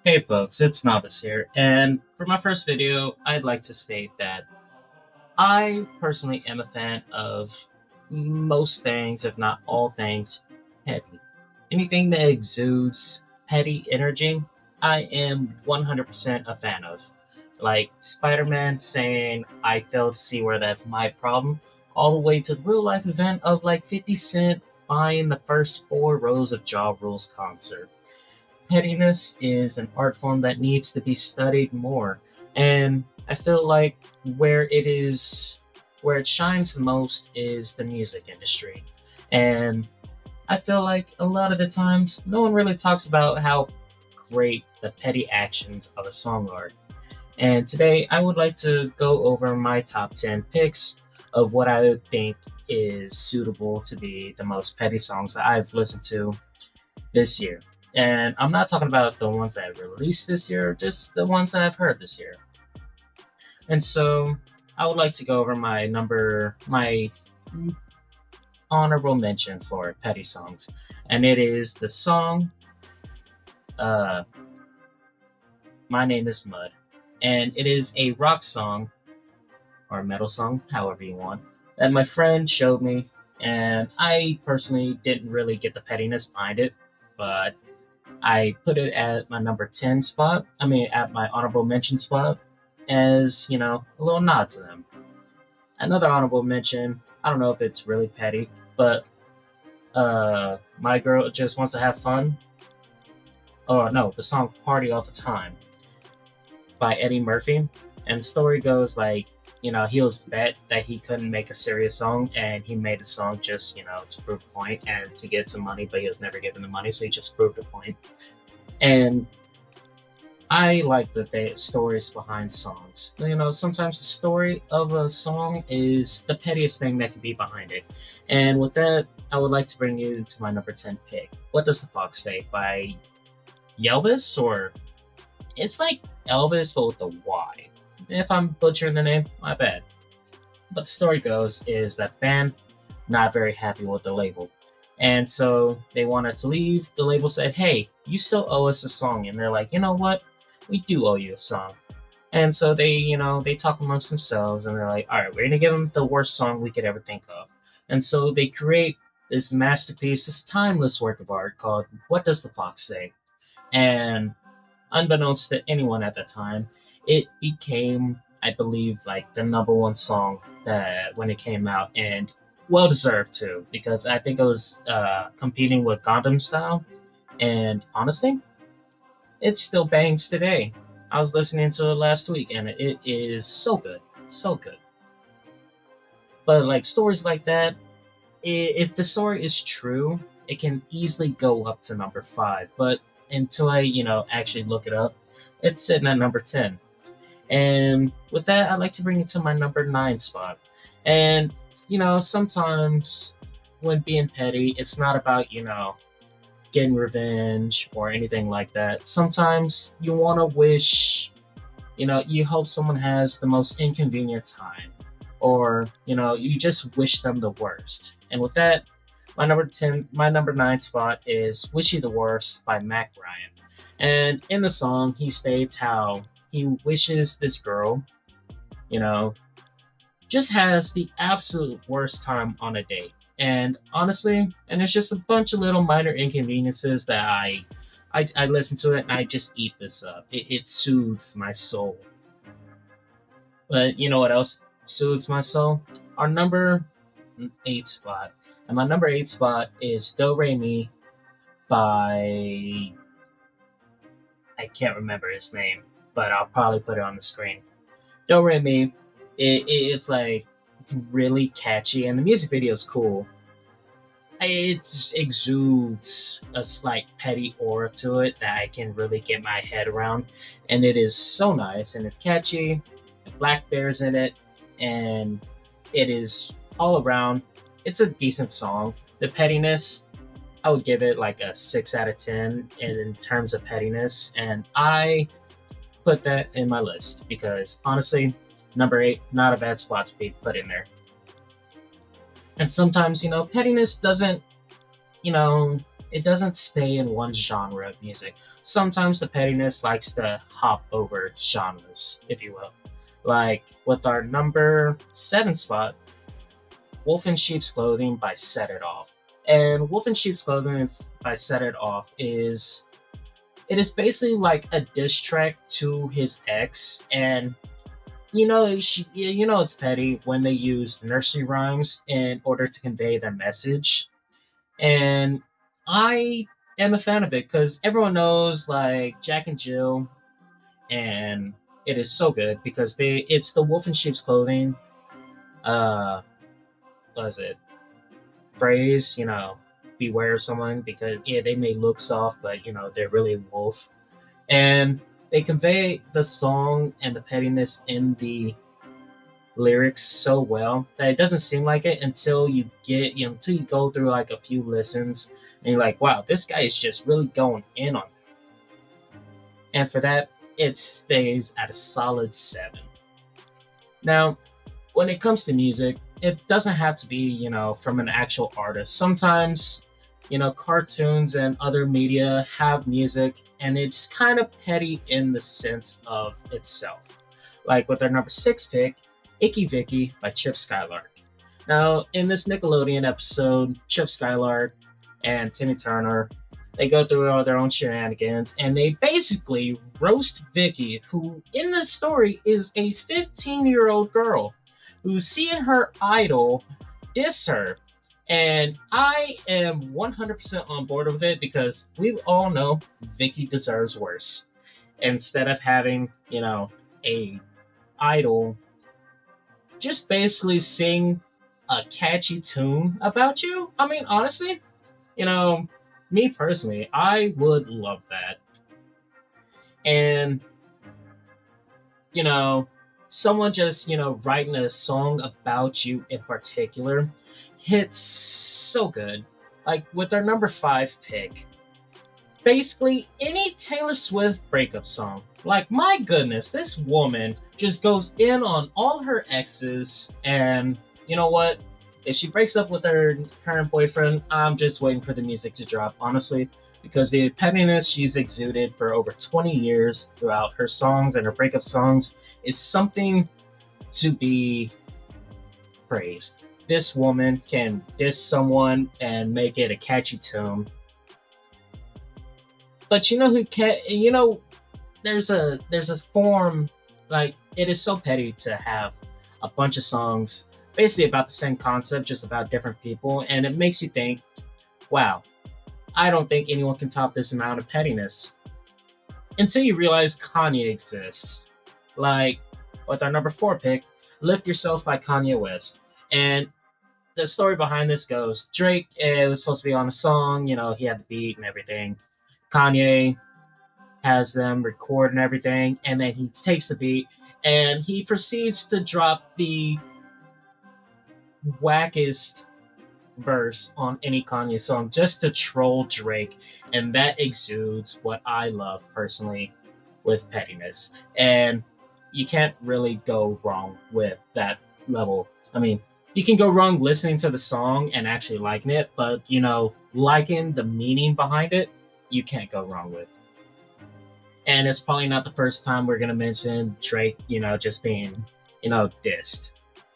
Hey folks, it's Novice here, and for my first video, I'd like to state that I personally am a fan of most things, if not all things, petty. Anything that exudes petty energy, I am 100% a fan of. Like Spider Man saying, I fail to see where that's my problem, all the way to the real life event of like 50 Cent buying the first 4 rows of Ja Rule's concert. Pettiness is an art form that needs to be studied more. And I feel like where it shines the most is the music industry. And I feel like a lot of the times no one really talks about how great the petty actions of a song are. And today I would like to go over my top 10 picks of what I think is suitable to be the most petty songs that I've listened to this year. And I'm not talking about the ones that I released this year, just the ones that I've heard this year. And so I would like to go over my honorable mention for petty songs. And it is the song uh, My Name is Mud. And it is a rock song, or metal song, however you want, that my friend showed me. And I personally didn't really get the pettiness behind it, but I put it at my number 10 spot. I mean, at my honorable mention spot, as, a little nod to them. Another honorable mention, I don't know if it's really petty, but My Girl Just Wants to Have Fun. Oh, no, the song Party All the Time by Eddie Murphy. And the story goes like, he was bet that he couldn't make a serious song, and he made a song just, to prove a point and to get some money, but he was never given the money, so he just proved a point. And I like the stories behind songs. Sometimes the story of a song is the pettiest thing that could be behind it. And with that, I would like to bring you to my number 10 pick. What Does the Fox Say by Yelvis, or it's like Elvis, but with a Y. If I'm butchering the name, my bad. But the story goes is that band not very happy with the label. And so they wanted to leave. The label said, hey, you still owe us a song. And they're like, you know what? We do owe you a song. And so they talk amongst themselves and they're like, all right, we're going to give them the worst song we could ever think of. And so they create this masterpiece, this timeless work of art called What Does the Fox Say? And unbeknownst to anyone at that time, it became, I believe, like the number one song that when it came out, and well deserved too, because I think it was competing with Gangnam Style, and honestly, it still bangs today. I was listening to it last week, and it is so good, so good. But like stories like that, if the story is true, it can easily go up to number 5. But until I, actually look it up, it's sitting at number 10. And with that, I'd like to bring it to my number 9 spot. And, sometimes when being petty, it's not about, getting revenge or anything like that. Sometimes you want to wish, you hope someone has the most inconvenient time. Or, you just wish them the worst. And with that, my number 9 spot is Wish You the Worst by Mac Ryan. And in the song, he states how he wishes this girl, just has the absolute worst time on a date. And honestly, and it's just a bunch of little minor inconveniences that I listen to it and I just eat this up. It soothes my soul. But you know what else soothes my soul? Our number 8 spot. And my number 8 spot is Do Re Mi by, I can't remember his name, but I'll probably put it on the screen. Do Re Mi, it's like really catchy, and the music video is cool. It exudes a slight petty aura to it that I can really get my head around, and it is so nice, and it's catchy. Black Bear's in it, and it is all around. It's a decent song. The pettiness, I would give it like a 6 out of 10 in terms of pettiness, and I put that in my list because honestly, number 8, not a bad spot to be put in there. And sometimes, pettiness doesn't, it doesn't stay in one genre of music. Sometimes the pettiness likes to hop over genres, if you will. Like with our number 7 spot, Wolf in Sheep's Clothing by Set It Off. And Wolf in Sheep's Clothing is by Set It Off is it is basically like a diss track to his ex, and it's petty when they use nursery rhymes in order to convey their message. And I am a fan of it because everyone knows like Jack and Jill, and it is so good because it's the wolf in sheep's clothing. What is it? Phrase, beware of someone because yeah, they may look soft, but they're really a wolf. And they convey the song and the pettiness in the lyrics so well that it doesn't seem like it until you until you go through like a few listens and you're like, wow, this guy is just really going in on it. And for that, it stays at a solid 7. Now, when it comes to music, it doesn't have to be, from an actual artist. Sometimes, cartoons and other media have music and it's kind of petty in the sense of itself. Like with our number 6 pick, Icky Vicky by Chip Skylark. Now, in this Nickelodeon episode, Chip Skylark and Timmy Turner, they go through all their own shenanigans and they basically roast Vicky, who in the story is a 15-year-old girl who's seeing her idol diss her. And I am 100% on board with it because we all know Vicky deserves worse. Instead of having, a idol just basically sing a catchy tune about you. I mean, honestly, me personally, I would love that. And, someone just, writing a song about you in particular hits so good. Like with our number 5 pick, basically any Taylor Swift breakup song. Like, my goodness, this woman just goes in on all her exes, and you know what? If she breaks up with her current boyfriend, I'm just waiting for the music to drop, honestly, because the pettiness she's exuded for over 20 years throughout her songs and her breakup songs is something to be praised. This woman can diss someone and make it a catchy tune. But who can there's a form, like, it is so petty to have a bunch of songs basically about the same concept, just about different people, and it makes you think, wow, I don't think anyone can top this amount of pettiness. Until you realize Kanye exists. Like with our number 4 pick, Lift Yourself by Kanye West. And the story behind this goes, Drake was supposed to be on a song, he had the beat and everything. Kanye has them record and everything, and then he takes the beat and he proceeds to drop the wackest verse on any Kanye song just to troll Drake, and that exudes what I love personally with pettiness. And you can't really go wrong with that level. I mean, you can go wrong listening to the song and actually liking it, but liking the meaning behind it, you can't go wrong with. And it's probably not the first time we're gonna mention Drake, just being, dissed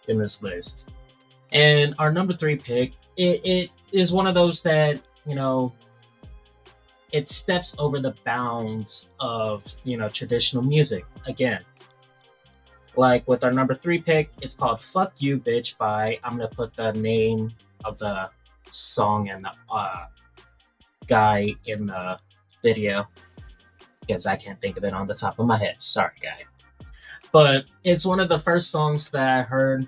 in this list. And our number 3 pick, it is one of those that, it steps over the bounds of, traditional music again. Like with our number 3 pick, it's called Fuck You Bitch by, I'm going to put the name of the song and the guy in the video because I can't think of it on the top of my head. Sorry, guy. But it's one of the first songs that I heard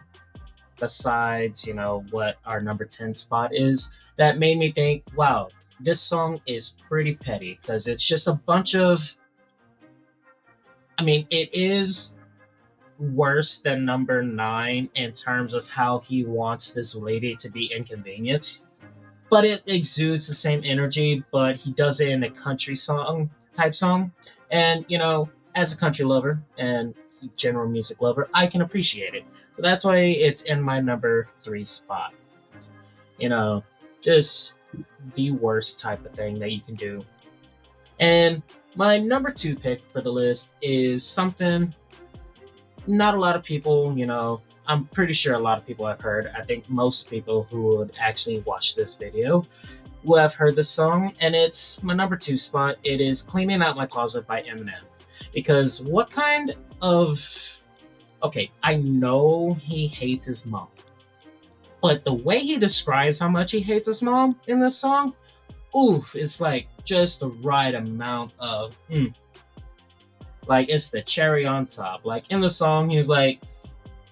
besides, what our number 10 spot is, that made me think, wow, this song is pretty petty because it's just a bunch of, it is worse than number 9 in terms of how he wants this lady to be inconvenienced, but it exudes the same energy, but he does it in a country song type song. And, as a country lover and general music lover, I can appreciate it. So that's why it's in my number 3 spot. Just the worst type of thing that you can do. And my number two pick for the list is something not a lot of people, I'm pretty sure a lot of people have heard. I think most people who would actually watch this video will have heard this song, and it's my number two spot. It is Cleaning Out My Closet by Eminem. Because what kind of. Okay, I know he hates his mom, but the way he describes how much he hates his mom in this song, oof, it's like just the right amount of like it's the cherry on top. Like in the song, he's like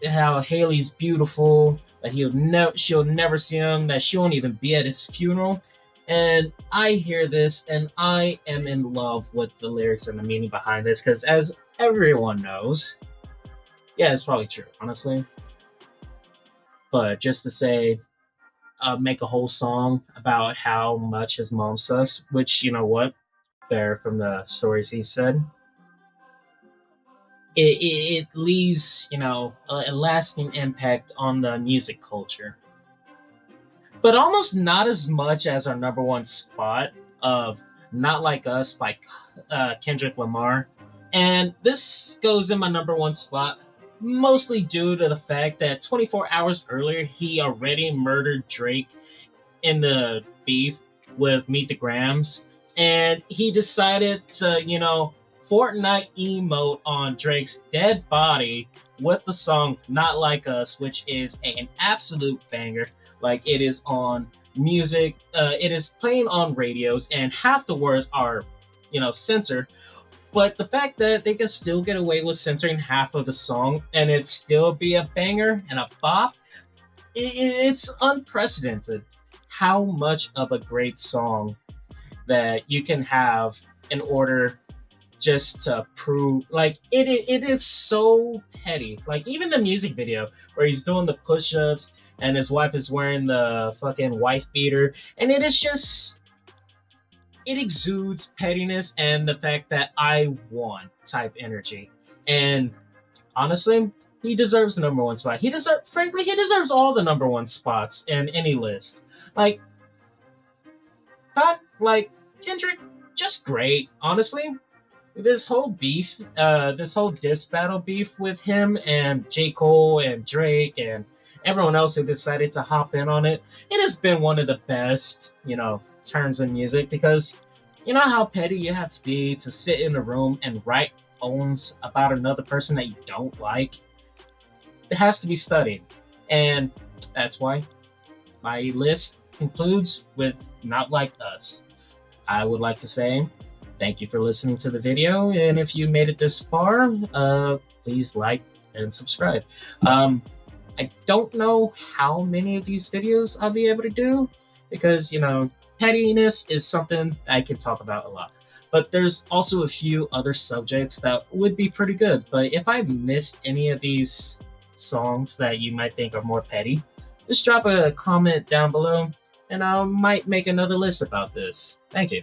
how Haley's beautiful, that she'll never see him, that she won't even be at his funeral. And I hear this and I am in love with the lyrics and the meaning behind this because as everyone knows, yeah, it's probably true, honestly. But just to say, make a whole song about how much his mom sucks, which you know what, there from the stories he said, it leaves a lasting impact on the music culture. But almost not as much as our number one spot of "Not Like Us" by Kendrick Lamar, and this goes in my number one spot mostly due to the fact that 24 hours earlier he already murdered Drake in the beef with Meet the Grams, and he decided to, Fortnite emote on Drake's dead body with the song Not Like Us, which is an absolute banger. Like, it is on music, it is playing on radios, and half the words are, censored. But the fact that they can still get away with censoring half of the song and it still be a banger and a bop, it's unprecedented how much of a great song that you can have in order just to prove like it is so petty. Like even the music video where he's doing the push-ups and his wife is wearing the fucking wife beater, and it exudes pettiness and the fact that I won type energy. And honestly, he deserves the number one spot. Frankly, he deserves all the number one spots in any list. Like, not like Kendrick, just great. Honestly, this whole beef, this whole diss battle beef with him and J. Cole and Drake and everyone else who decided to hop in on it, it has been one of the best, terms in music because you know how petty you have to be to sit in a room and write owns about another person that you don't like. It has to be studied, and that's why my list concludes with Not Like Us. I would like to say thank you for listening to the video, and if you made it this far, please like and subscribe. I don't know how many of these videos I'll be able to do because, pettiness is something I can talk about a lot. But there's also a few other subjects that would be pretty good. But if I missed any of these songs that you might think are more petty, just drop a comment down below and I might make another list about this. Thank you.